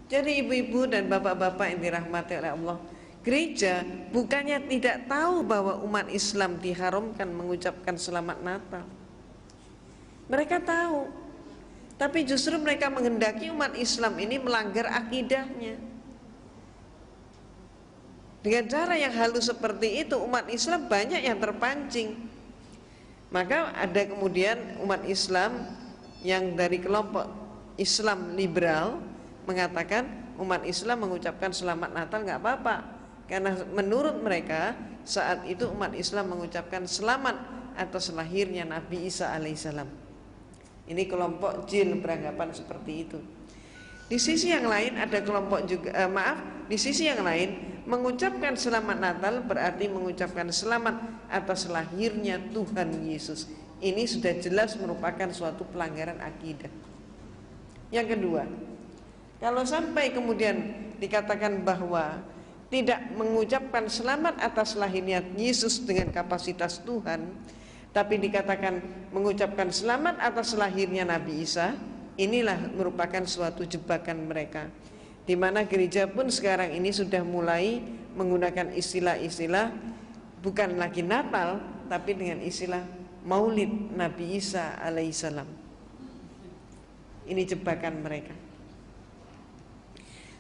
Jadi ibu-ibu dan bapak-bapak yang dirahmati oleh Allah, gereja bukannya tidak tahu bahwa umat Islam diharamkan mengucapkan selamat Natal. Mereka tahu, tapi justru mereka menghendaki umat Islam ini melanggar akidahnya. Dengan cara yang halus seperti itu, umat Islam banyak yang terpancing. Maka ada kemudian umat Islam yang dari kelompok Islam liberal mengatakan umat Islam mengucapkan selamat Natal nggak apa-apa, karena menurut mereka saat itu umat Islam mengucapkan selamat atas lahirnya Nabi Isa alaihissalam. Ini kelompok jin beranggapan seperti itu. Di sisi yang lain ada kelompok juga di sisi yang lain mengucapkan selamat Natal berarti mengucapkan selamat atas lahirnya Tuhan Yesus. Ini sudah jelas merupakan suatu pelanggaran akidah. Yang kedua, kalau sampai kemudian dikatakan bahwa tidak mengucapkan selamat atas lahirnya Yesus dengan kapasitas Tuhan, tapi dikatakan mengucapkan selamat atas lahirnya Nabi Isa, inilah merupakan suatu jebakan mereka, di mana gereja pun sekarang ini sudah mulai menggunakan istilah-istilah bukan lagi Natal, tapi dengan istilah Maulid Nabi Isa alaihissalam. Ini jebakan mereka.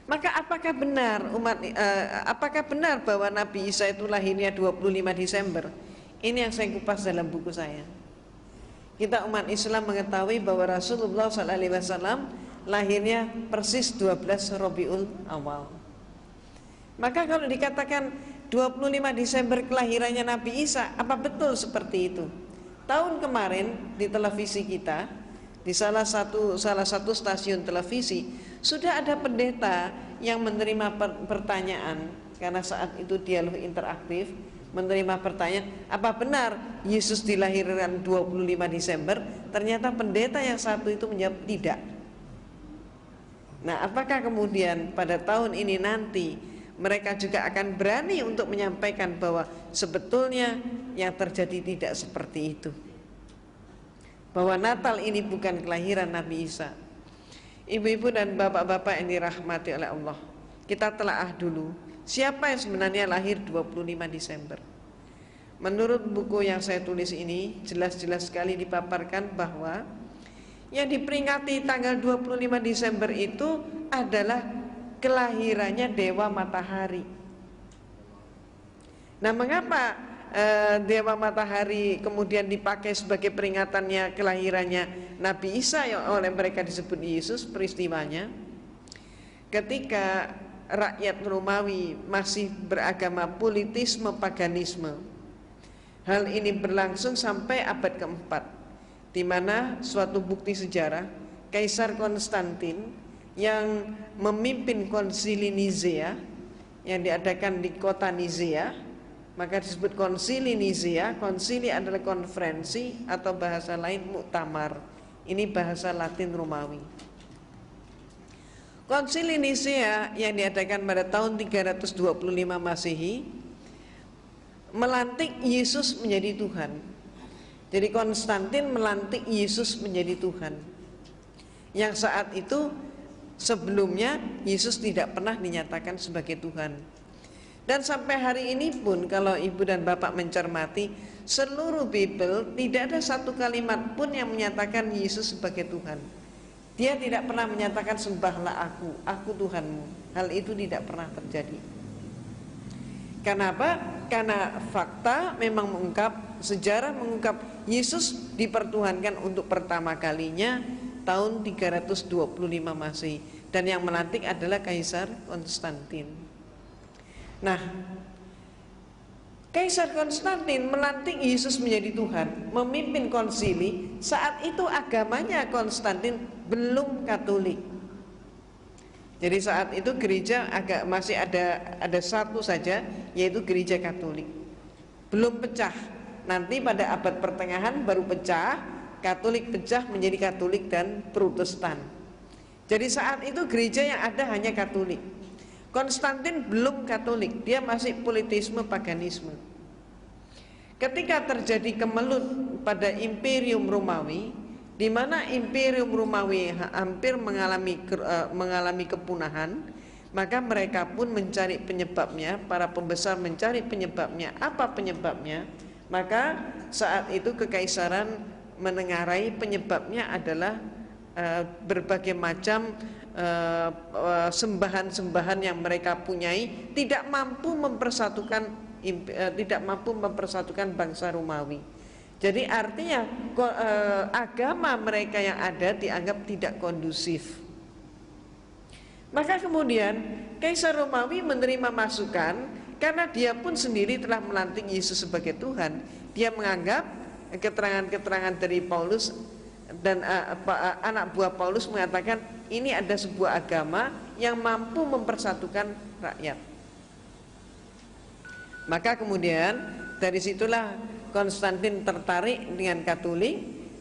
Maka apakah benar bahwa Nabi Isa itu lahirnya 25 Desember? Ini yang saya kupas dalam buku saya. Kita umat Islam mengetahui bahwa Rasulullah SAW lahirnya persis 12 Rabiul Awal. Maka kalau dikatakan 25 Desember kelahirannya Nabi Isa, apa betul seperti itu? Tahun kemarin di televisi kita, di salah satu stasiun televisi, sudah ada pendeta yang menerima pertanyaan, karena saat itu dialog interaktif, menerima pertanyaan, apa benar Yesus dilahirkan 25 Desember? Ternyata pendeta yang satu itu menjawab tidak. Nah, apakah kemudian pada tahun ini nanti mereka juga akan berani untuk menyampaikan bahwa sebetulnya yang terjadi tidak seperti itu, bahwa Natal ini bukan kelahiran Nabi Isa? Ibu-ibu dan bapak-bapak yang dirahmati oleh Allah, kita telaah dulu siapa yang sebenarnya lahir 25 Desember. Menurut buku yang saya tulis ini, jelas-jelas sekali dipaparkan bahwa yang diperingati tanggal 25 Desember itu adalah kelahirannya Dewa Matahari. Nah, mengapa Dewa Matahari kemudian dipakai sebagai peringatannya kelahirannya Nabi Isa yang oleh mereka disebut Yesus? Peristiwanya ketika rakyat Romawi masih beragama politisme paganisme. Hal ini berlangsung sampai abad keempat, di mana suatu bukti sejarah Kaisar Konstantin yang memimpin konsili Nizea yang diadakan di kota Nizea, maka disebut konsili Nizea. Konsili adalah konferensi atau bahasa lain muktamar. Ini bahasa Latin Romawi. Konsili Nisea yang diadakan pada tahun 325 Masehi melantik Yesus menjadi Tuhan. Jadi Konstantin melantik Yesus menjadi Tuhan, yang saat itu sebelumnya Yesus tidak pernah dinyatakan sebagai Tuhan. Dan sampai hari ini pun kalau ibu dan bapak mencermati seluruh Bible, tidak ada satu kalimat pun yang menyatakan Yesus sebagai Tuhan. Dia tidak pernah menyatakan sembahlah aku Tuhanmu. Hal itu tidak pernah terjadi. Kenapa? Karena fakta memang mengungkap, sejarah mengungkap Yesus dipertuhankan untuk pertama kalinya tahun 325 Masehi, dan yang melantik adalah Kaisar Konstantin. Nah, Kaisar Konstantin melantik Yesus menjadi Tuhan, memimpin konsili. Saat itu agamanya Konstantin belum Katolik. Jadi saat itu gereja masih ada satu saja, yaitu gereja Katolik. Belum pecah. Nanti pada abad pertengahan baru pecah, Katolik pecah menjadi Katolik dan Protestan. Jadi saat itu gereja yang ada hanya Katolik. Konstantin belum Katolik, dia masih politisme paganisme. Ketika terjadi kemelut pada Imperium Romawi, di mana Imperium Romawi hampir mengalami kepunahan, maka mereka pun mencari penyebabnya, para pembesar mencari penyebabnya. Apa penyebabnya? Maka saat itu kekaisaran menengarai penyebabnya adalah berbagai macam sembahan-sembahan yang mereka punyai tidak mampu mempersatukan bangsa Romawi. Jadi artinya agama mereka yang ada dianggap tidak kondusif. Maka kemudian Kaisar Romawi menerima masukan, karena dia pun sendiri telah melantik Yesus sebagai Tuhan. Dia menganggap keterangan-keterangan dari Paulus dan anak buah Paulus mengatakan ini ada sebuah agama yang mampu mempersatukan rakyat. Maka kemudian dari situlah Konstantin tertarik dengan Katolik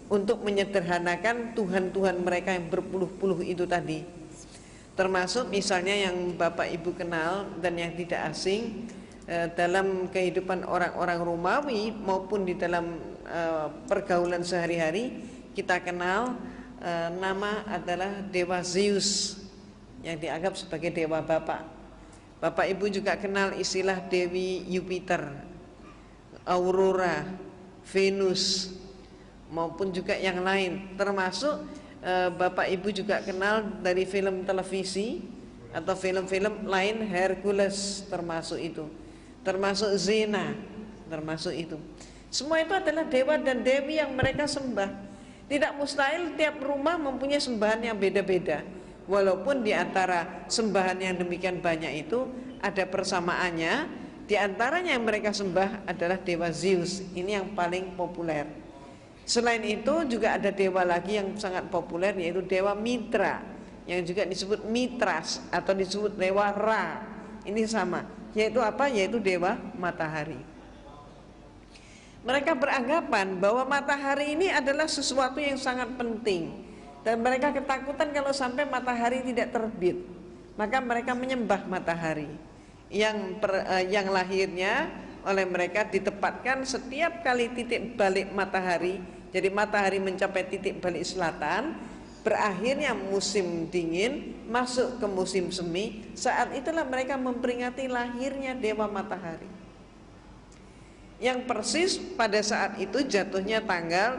untuk menyederhanakan Tuhan-Tuhan mereka yang berpuluh-puluh itu tadi. Termasuk misalnya yang Bapak Ibu kenal dan yang tidak asing dalam kehidupan orang-orang Romawi maupun di dalam pergaulan sehari-hari, kita kenal nama adalah Dewa Zeus yang dianggap sebagai dewa bapak. Bapak Ibu juga kenal istilah Dewi Jupiter, Aurora, Venus, maupun juga yang lain. Termasuk Bapak Ibu juga kenal dari film televisi atau film-film lain, Hercules termasuk itu, termasuk Xena termasuk itu. Semua itu adalah dewa dan dewi yang mereka sembah. Tidak mustahil tiap rumah mempunyai sembahan yang beda-beda. Walaupun di antara sembahan yang demikian banyak itu ada persamaannya. Di antaranya yang mereka sembah adalah Dewa Zeus. Ini yang paling populer. Selain itu juga ada dewa lagi yang sangat populer, yaitu Dewa Mitra, yang juga disebut Mitras atau disebut Dewa Ra. Ini sama, yaitu apa? Yaitu dewa matahari. Mereka beranggapan bahwa matahari ini adalah sesuatu yang sangat penting, dan mereka ketakutan kalau sampai matahari tidak terbit. Maka mereka menyembah matahari yang lahirnya oleh mereka ditempatkan setiap kali titik balik matahari. Jadi matahari mencapai titik balik selatan, berakhirnya musim dingin, masuk ke musim semi. Saat itulah mereka memperingati lahirnya dewa matahari, yang persis pada saat itu jatuhnya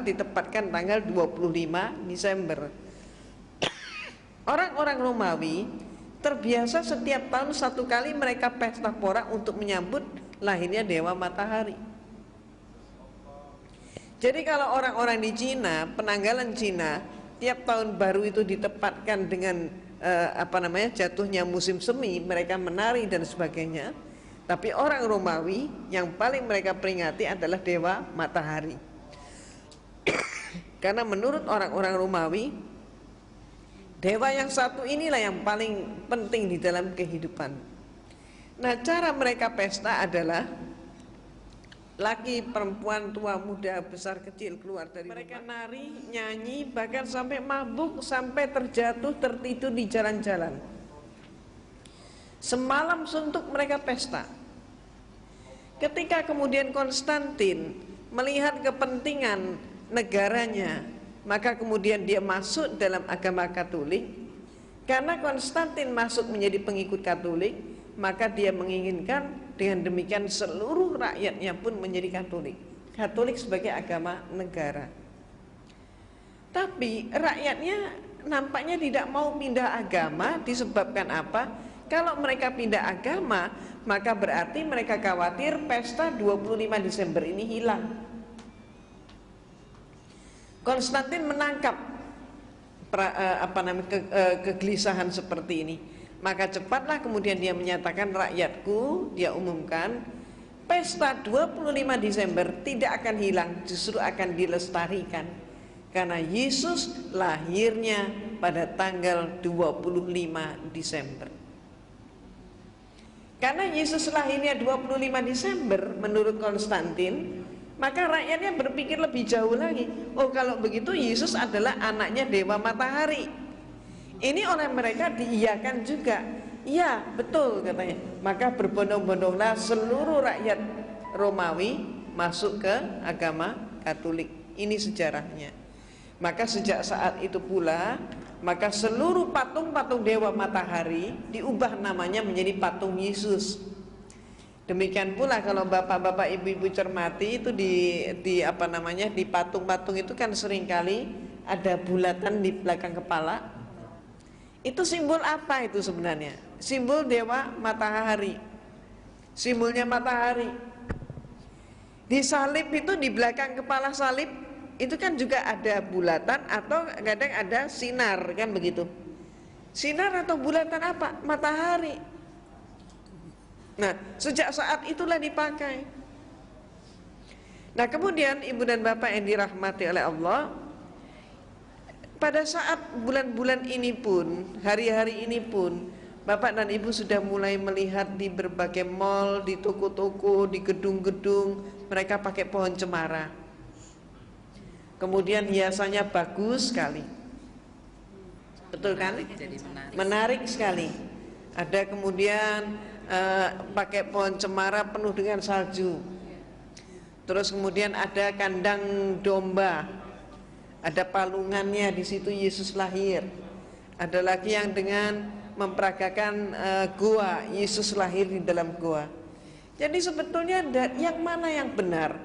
ditempatkan tanggal 25 Desember. Orang-orang Romawi terbiasa setiap tahun satu kali mereka pesta pora untuk menyambut lahirnya dewa matahari. Jadi kalau orang-orang di Cina, penanggalan Cina, tiap tahun baru itu ditempatkan dengan jatuhnya musim semi, mereka menari dan sebagainya. Tapi orang Romawi yang paling mereka peringati adalah dewa matahari. Karena menurut orang-orang Romawi, dewa yang satu inilah yang paling penting di dalam kehidupan. Nah, cara mereka pesta adalah laki, perempuan, tua, muda, besar, kecil keluar dari mereka rumah. Nari, nyanyi, bahkan sampai mabuk, sampai terjatuh, tertidur di jalan-jalan. Semalam suntuk mereka pesta. Ketika kemudian Konstantin melihat kepentingan negaranya, maka kemudian dia masuk dalam agama Katolik. Karena Konstantin masuk menjadi pengikut Katolik, maka dia menginginkan dengan demikian seluruh rakyatnya pun menjadi Katolik. Katolik sebagai agama negara. Tapi rakyatnya nampaknya tidak mau pindah agama. Disebabkan apa? Kalau mereka pindah agama, maka berarti mereka khawatir pesta 25 Desember ini hilang. Konstantin menangkap kegelisahan seperti ini. Maka cepatlah kemudian dia menyatakan, rakyatku, dia umumkan, pesta 25 Desember tidak akan hilang, justru akan dilestarikan. Karena Yesus lahirnya pada tanggal 25 Desember. Karena Yesus lahirnya 25 Desember menurut Konstantin, maka rakyatnya berpikir lebih jauh lagi. Oh, kalau begitu Yesus adalah anaknya dewa matahari. Ini oleh mereka diiyakan juga. Iya, betul katanya. Maka berbondong-bondonglah seluruh rakyat Romawi masuk ke agama Katolik. Ini sejarahnya. Maka sejak saat itu pula, maka seluruh patung-patung dewa matahari diubah namanya menjadi patung Yesus. Demikian pula kalau bapak-bapak, ibu-ibu cermati itu di apa namanya, di patung-patung itu kan seringkali ada bulatan di belakang kepala. Itu simbol apa itu sebenarnya? Simbol dewa matahari. Simbolnya matahari. Di salib itu, di belakang kepala salib itu kan juga ada bulatan atau kadang ada sinar, kan begitu. Sinar atau bulatan apa? Matahari. Nah, sejak saat itulah dipakai. Nah, kemudian ibu dan bapak yang dirahmati oleh Allah, pada saat bulan-bulan ini pun, hari-hari ini pun, bapak dan ibu sudah mulai melihat di berbagai mall, di toko-toko, di gedung-gedung, mereka pakai pohon cemara. Kemudian hiasannya bagus sekali. Betul kan? Menarik sekali. Ada kemudian pakai pohon cemara penuh dengan salju. Terus kemudian ada kandang domba, ada palungannya, di situ Yesus lahir. Ada lagi yang dengan memperagakan gua, Yesus lahir di dalam gua. Jadi sebetulnya yang mana yang benar?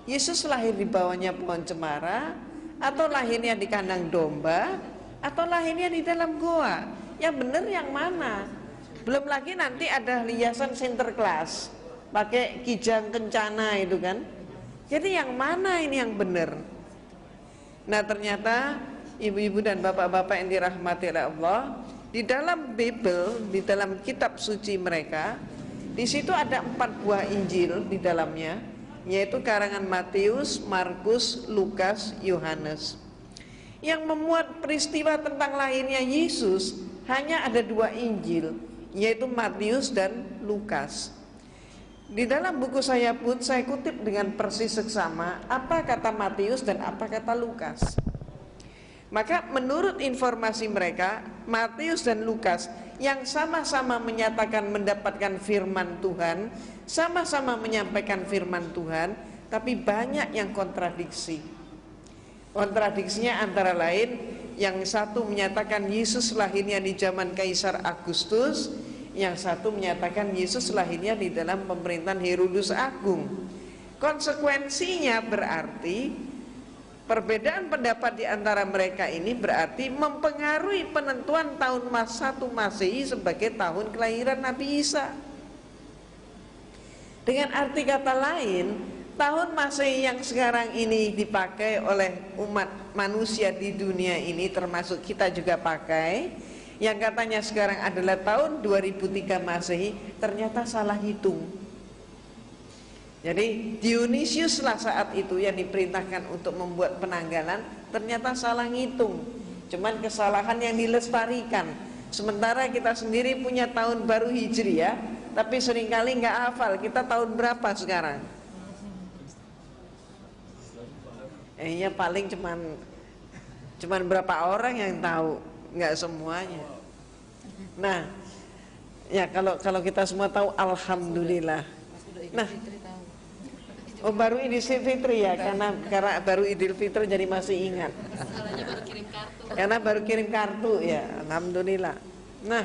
Yesus lahir di bawahnya pohon cemara, atau lahirnya di kandang domba, atau lahirnya di dalam gua? Yang benar yang mana? Belum lagi nanti ada hiasan Sinterklas, pakai kijang kencana itu kan. Jadi yang mana ini yang benar? Nah, ternyata ibu-ibu dan bapak-bapak yang dirahmati oleh Allah, di dalam Bible, di dalam kitab suci mereka, di situ ada 4 buah Injil di dalamnya, yaitu karangan Matius, Markus, Lukas, Yohanes. Yang memuat peristiwa tentang lahirnya Yesus hanya ada 2 Injil, yaitu Matius dan Lukas. Di dalam buku saya pun saya kutip dengan persis seksama apa kata Matius dan apa kata Lukas. Maka menurut informasi mereka, Matius dan Lukas yang sama-sama menyatakan mendapatkan firman Tuhan, sama-sama menyampaikan firman Tuhan, tapi banyak yang kontradiksi. Kontradiksinya antara lain, yang satu menyatakan Yesus lahirnya di zaman Kaisar Agustus, yang satu menyatakan Yesus lahirnya di dalam pemerintahan Herodes Agung. Konsekuensinya berarti perbedaan pendapat di antara mereka ini berarti mempengaruhi penentuan tahun 1 Masehi sebagai tahun kelahiran Nabi Isa. Dengan arti kata lain, tahun Masehi yang sekarang ini dipakai oleh umat manusia di dunia ini, termasuk kita juga pakai, yang katanya sekarang adalah tahun 2003 Masehi, ternyata salah hitung. Jadi Dionysius lah saat itu yang diperintahkan untuk membuat penanggalan, ternyata salah ngitung. Cuman kesalahan yang dilestarikan. Sementara kita sendiri punya tahun baru Hijriah, tapi seringkali nggak hafal kita tahun berapa sekarang. Ya paling cuman berapa orang yang tahu, nggak semuanya. Nah, ya kalau kita semua tahu, alhamdulillah. Nah, oh baru Idul Fitri ya, karena baru Idul Fitri jadi masih ingat. Karena baru kirim kartu ya, alhamdulillah. Nah,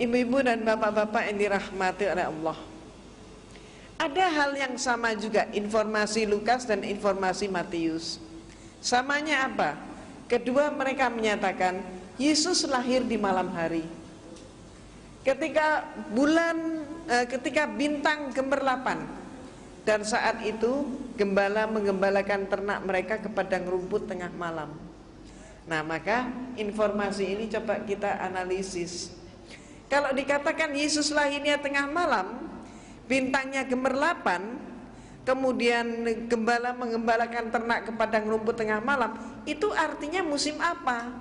ibu-ibu dan bapak-bapak yang dirahmati oleh Allah, ada hal yang sama juga informasi Lukas dan informasi Matius. Samanya apa? Kedua mereka menyatakan Yesus lahir di malam hari. Ketika bintang gemerlapan, dan saat itu gembala menggembalakan ternak mereka ke padang rumput tengah malam. Nah, maka informasi ini coba kita analisis. Kalau dikatakan Yesus lahirnya tengah malam, bintangnya gemerlapan, kemudian gembala menggembalakan ternak ke padang rumput tengah malam, itu artinya musim apa?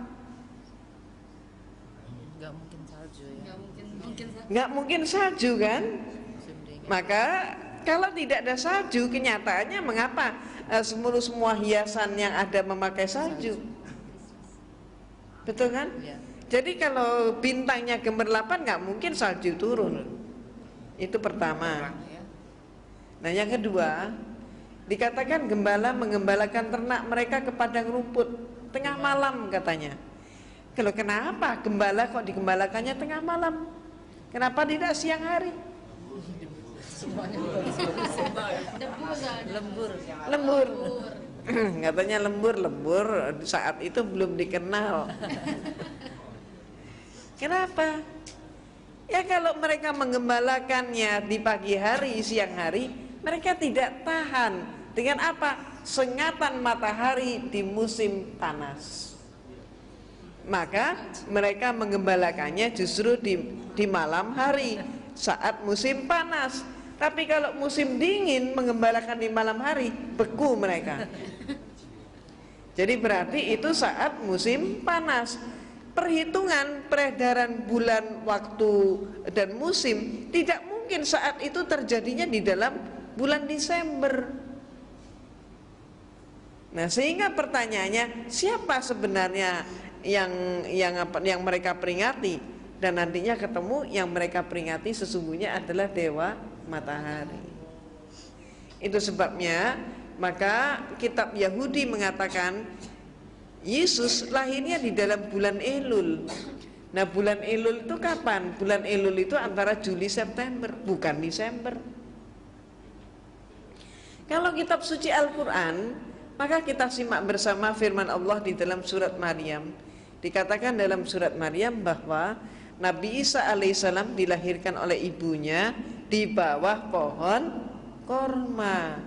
Nggak mungkin salju ya. Nggak mungkin salju kan? Maka kalau tidak ada salju, kenyataannya mengapa semua hiasan yang ada memakai salju? Betul kan? Ya. Jadi kalau bintangnya gemerlapan, nggak mungkin salju turun. Itu pertama. Nah, yang kedua, Dikatakan gembala mengembalakan ternak mereka ke padang rumput tengah malam katanya. Kalau kenapa gembala kok digembalakannya tengah malam? Kenapa tidak siang hari? Lembur. Katanya lembur saat itu belum dikenal. Kenapa? Ya kalau mereka menggembalakannya di pagi hari, siang hari, mereka tidak tahan dengan apa? Sengatan matahari di musim panas. Maka mereka menggembalakannya justru di malam hari saat musim panas. Tapi kalau musim dingin menggembalakan di malam hari, beku mereka. Jadi berarti itu saat musim panas. Perhitungan peredaran bulan, waktu dan musim tidak mungkin saat itu terjadinya di dalam bulan Desember. Nah, sehingga pertanyaannya, siapa sebenarnya yang mereka peringati? Dan nantinya ketemu yang mereka peringati sesungguhnya adalah dewa matahari. Itu sebabnya maka kitab Yahudi mengatakan Yesus lahirnya di dalam bulan Elul. Nah, bulan Elul itu kapan? Bulan Elul itu antara Juli September, bukan Desember. Kalau kitab suci Al-Quran, maka kita simak bersama firman Allah di dalam surat Maryam. Dikatakan dalam surat Maryam bahwa Nabi Isa alaihissalam dilahirkan oleh ibunya di bawah pohon korma.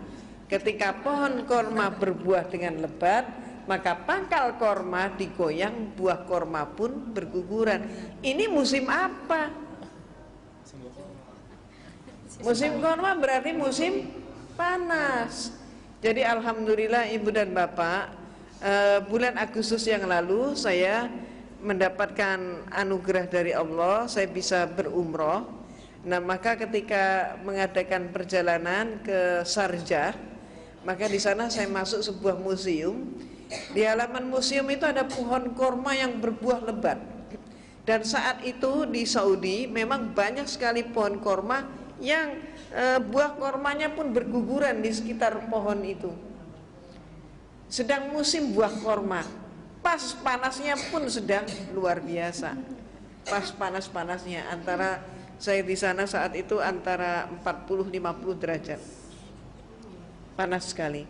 Ketika pohon korma berbuah dengan lebat, maka pangkal korma digoyang, buah korma pun berguguran. Ini musim apa? Musim korma berarti musim panas. Jadi alhamdulillah ibu dan bapak, bulan Agustus yang lalu saya mendapatkan anugerah dari Allah, saya bisa berumroh. Nah, maka ketika mengadakan perjalanan ke Sharjah, maka di sana saya masuk sebuah museum. Di halaman museum itu ada pohon korma yang berbuah lebat. Dan saat itu di Saudi memang banyak sekali pohon korma yang buah kormanya pun berguguran di sekitar pohon itu. Sedang musim buah korma, pas panasnya pun sedang luar biasa. Pas panas-panasnya, antara saya di sana saat itu antara 40-50 derajat. Panas sekali.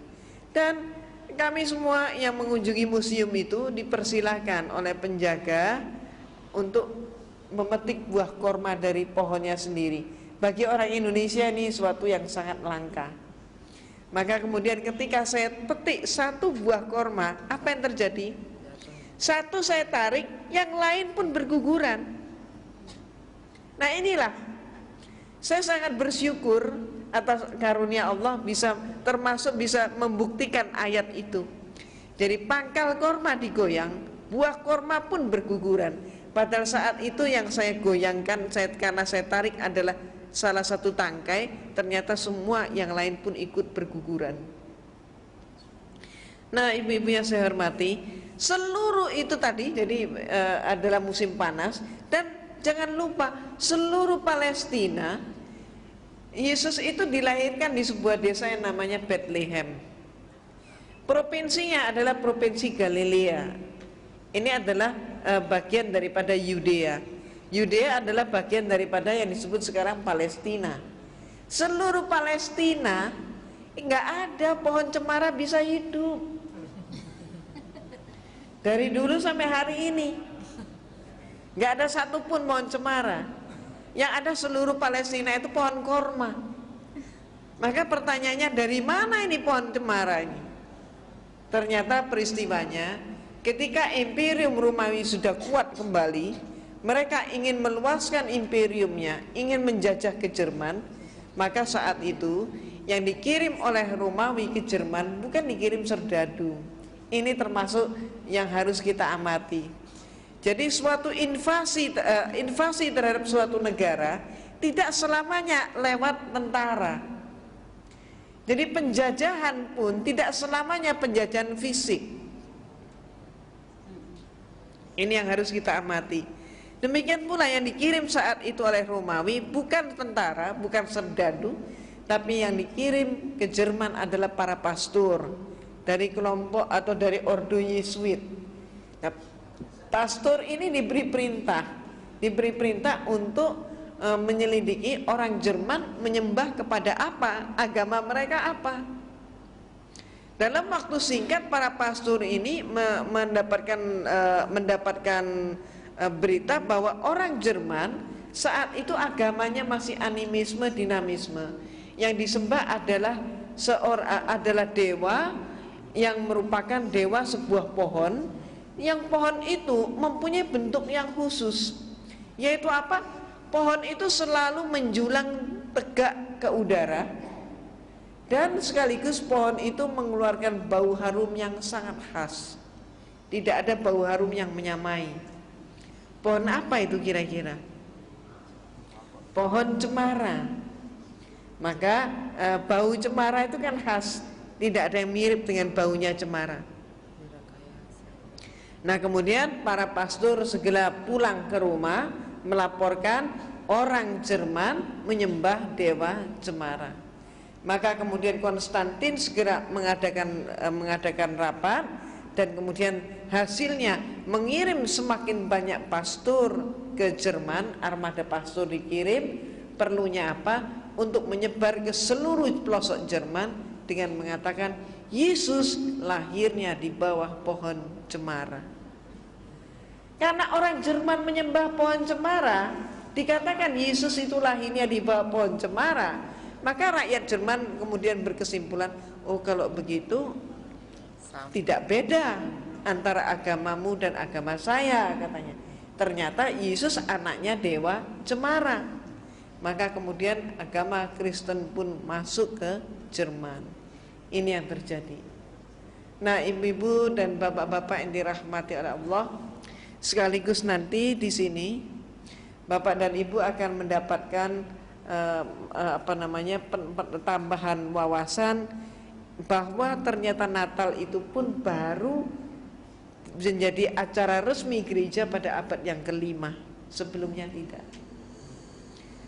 Dan kami semua yang mengunjungi museum itu dipersilahkan oleh penjaga untuk memetik buah korma dari pohonnya sendiri. Bagi orang Indonesia ini suatu yang sangat langka. Maka kemudian ketika saya petik satu buah korma, apa yang terjadi? Satu saya tarik, yang lain pun berguguran. Nah, inilah saya sangat bersyukur atas karunia Allah termasuk bisa membuktikan ayat itu. Jadi pangkal korma digoyang, buah korma pun berguguran. Padahal saat itu yang saya goyangkan, karena saya tarik adalah salah satu tangkai, ternyata semua yang lain pun ikut berguguran. Nah, ibu-ibu yang saya hormati, seluruh itu tadi jadi adalah musim panas. Dan jangan lupa seluruh Palestina, Yesus itu dilahirkan di sebuah desa yang namanya Bethlehem. Provinsinya adalah provinsi Galilea. Ini adalah bagian daripada Yudea. Yudea adalah bagian daripada yang disebut sekarang Palestina. Seluruh Palestina nggak ada pohon cemara bisa hidup. Dari dulu sampai hari ini nggak ada satupun pohon cemara. Yang ada seluruh Palestina itu pohon korma. Maka pertanyaannya, dari mana ini pohon cemara ini? Ternyata peristiwanya ketika Imperium Romawi sudah kuat kembali, mereka ingin meluaskan imperiumnya, ingin menjajah ke Jerman. Maka saat itu yang dikirim oleh Romawi ke Jerman bukan dikirim serdadu. Ini termasuk yang harus kita amati. Jadi suatu invasi terhadap suatu negara tidak selamanya lewat tentara. Jadi penjajahan pun tidak selamanya penjajahan fisik. Ini yang harus kita amati. Demikian pula yang dikirim saat itu oleh Romawi bukan tentara, bukan serdadu, tapi yang dikirim ke Jerman adalah para pastor dari kelompok atau dari ordo Yesuit. Nah, pastor ini diberi perintah untuk menyelidiki orang Jerman menyembah kepada apa, agama mereka apa. Dalam waktu singkat para pastor ini mendapatkan berita bahwa orang Jerman saat itu agamanya masih animisme, dinamisme. Yang disembah adalah dewa yang merupakan dewa sebuah pohon, yang pohon itu mempunyai bentuk yang khusus, yaitu apa? Pohon itu selalu menjulang tegak ke udara, dan sekaligus pohon itu mengeluarkan bau harum yang sangat khas. Tidak ada bau harum yang menyamai. Pohon apa itu kira-kira? Pohon cemara. Maka bau cemara itu kan khas, tidak ada yang mirip dengan baunya cemara. Nah, kemudian para pastor segera pulang ke rumah melaporkan orang Jerman menyembah dewa cemara. Maka kemudian Konstantin segera mengadakan rapat, dan kemudian hasilnya mengirim semakin banyak pastor ke Jerman. Armada pastor dikirim, perlunya apa? Untuk menyebar ke seluruh pelosok Jerman dengan mengatakan Yesus lahirnya di bawah pohon cemara. Karena orang Jerman menyembah pohon cemara, dikatakan Yesus itu lahirnya di bawah pohon cemara, maka rakyat Jerman kemudian berkesimpulan, oh kalau begitu tidak beda antara agamamu dan agama saya, katanya. Ternyata Yesus anaknya dewa cemara. Maka kemudian agama Kristen pun masuk ke Jerman. Ini yang terjadi. Nah, ibu-ibu dan bapak-bapak yang dirahmati oleh Allah, sekaligus nanti di sini bapak dan ibu akan mendapatkan tambahan wawasan bahwa ternyata Natal itu pun baru menjadi acara resmi gereja pada abad yang ke-5. Sebelumnya tidak.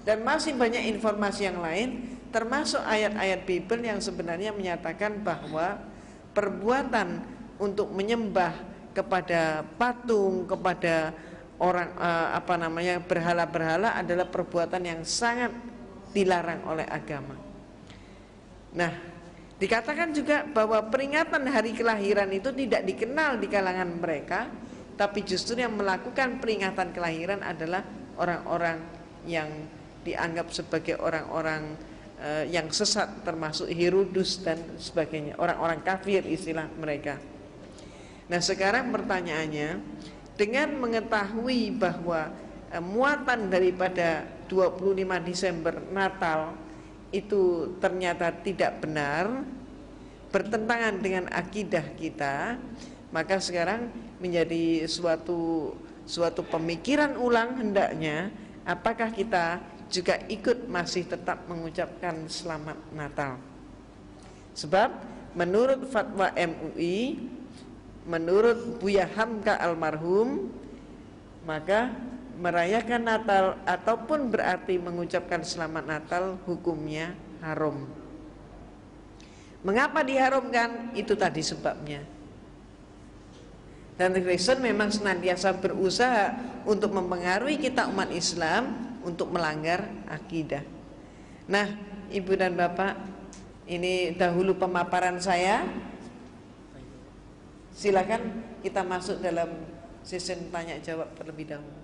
Dan masih banyak informasi yang lain, termasuk ayat-ayat Bible yang sebenarnya menyatakan bahwa perbuatan untuk menyembah kepada patung, kepada orang berhala-berhala adalah perbuatan yang sangat dilarang oleh agama. Nah, dikatakan juga bahwa peringatan hari kelahiran itu tidak dikenal di kalangan mereka, tapi justru yang melakukan peringatan kelahiran adalah orang-orang yang dianggap sebagai orang-orang yang sesat, termasuk Herodus dan sebagainya, orang-orang kafir istilah mereka. Nah, sekarang pertanyaannya, dengan mengetahui bahwa muatan daripada 25 Desember Natal itu ternyata tidak benar, bertentangan dengan akidah kita, maka sekarang menjadi suatu pemikiran ulang hendaknya, apakah kita juga ikut masih tetap mengucapkan selamat Natal. Sebab menurut fatwa MUI, menurut Buya Hamka almarhum, maka merayakan Natal ataupun berarti mengucapkan selamat Natal hukumnya haram. Mengapa diharamkan? Itu tadi sebabnya. Dan Kristen memang senantiasa berusaha untuk mempengaruhi kita umat Islam untuk melanggar akidah. Nah, ibu dan bapak, ini dahulu pemaparan saya. Silakan kita masuk dalam sesi tanya jawab terlebih dahulu.